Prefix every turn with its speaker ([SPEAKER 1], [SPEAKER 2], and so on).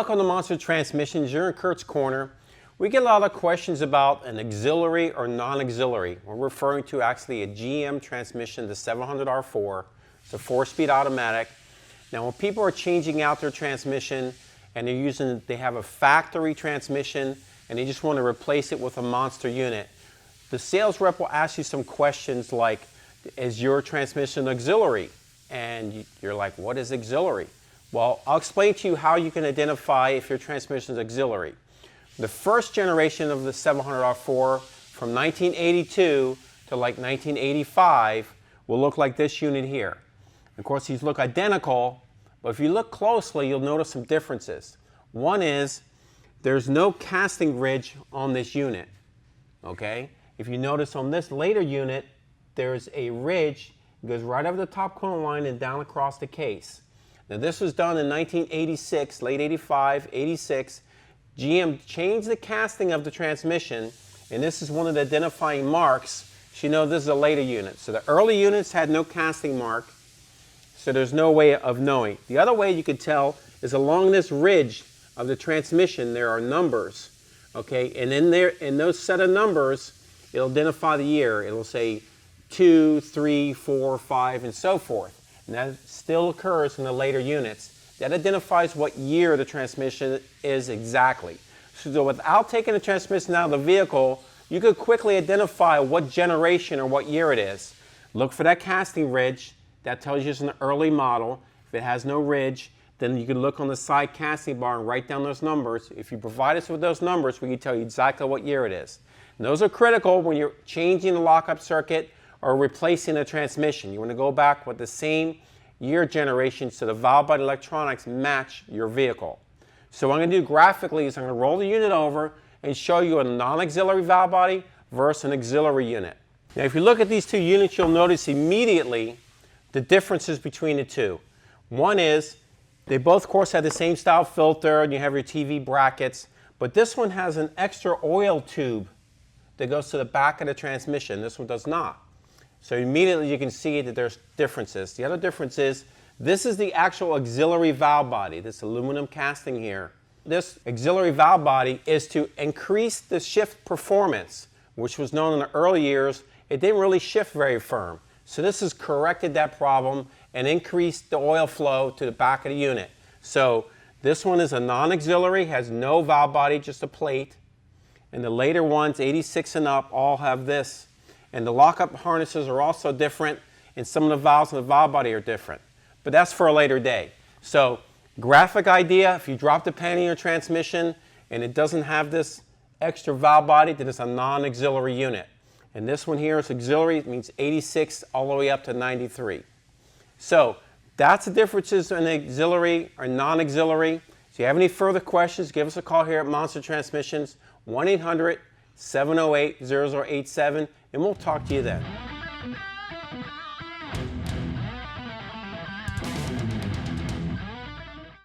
[SPEAKER 1] Welcome to Monster Transmissions. You're in Curt's Corner. We get a lot of questions about an auxiliary or non-auxiliary. We're referring to actually a GM transmission, the 700R4. It's a 4-speed automatic. Now when people are changing out their transmission and they have a factory transmission and they just want to replace it with a Monster unit, the sales rep will ask you some questions like, is your transmission auxiliary? And you're like, what is auxiliary? Well, I'll explain to you how you can identify if your transmission is auxiliary. The first generation of the 700R4 from 1982 to like 1985 will look like this unit here. Of course, these look identical, but if you look closely, you'll notice some differences. One is there's no casting ridge on this unit. Okay? If you notice on this later unit, there's a ridge that goes right over the top coolant line and down across the case. Now this was done in 1986, late 85, 86. GM changed the casting of the transmission, and this is one of the identifying marks. So you know this is a later unit. So the early units had no casting mark, so there's no way of knowing. The other way you could tell is along this ridge of the transmission there are numbers. Okay, and in those set of numbers, it'll identify the year. It'll say 2, 3, 4, 5, and so forth. And that still occurs in the later units. That identifies what year the transmission is exactly. So without taking the transmission out of the vehicle, you could quickly identify what generation or what year it is. Look for that casting ridge. That tells you it's an early model. If it has no ridge, then you can look on the side casting bar and write down those numbers. If you provide us with those numbers, we can tell you exactly what year it is. And those are critical when you're changing the lockup circuit or replacing a transmission. You want to go back with the same year generation so the valve body electronics match your vehicle. So what I'm going to do graphically is I'm going to roll the unit over and show you a non-auxiliary valve body versus an auxiliary unit. Now if you look at these two units, you'll notice immediately the differences between the two. One is they both of course have the same style filter and you have your TV brackets, but this one has an extra oil tube that goes to the back of the transmission. This one does not. So immediately you can see that there's differences. The other difference is this is the actual auxiliary valve body, this aluminum casting here. This auxiliary valve body is to increase the shift performance, which was known in the early years. It didn't really shift very firm. So this has corrected that problem and increased the oil flow to the back of the unit. So this one is a non-auxiliary, has no valve body, just a plate. And the later ones, 86 and up, all have this. And the lockup harnesses are also different, and some of the valves in the valve body are different. But that's for a later day. So, graphic idea, if you drop the pan in your transmission and it doesn't have this extra valve body, then it's a non-auxiliary unit. And this one here is auxiliary, it means 86 all the way up to 93. So, that's the differences in auxiliary or non-auxiliary. If you have any further questions, give us a call here at Monster Transmissions, 1-800-708-0087, and we'll talk to you then.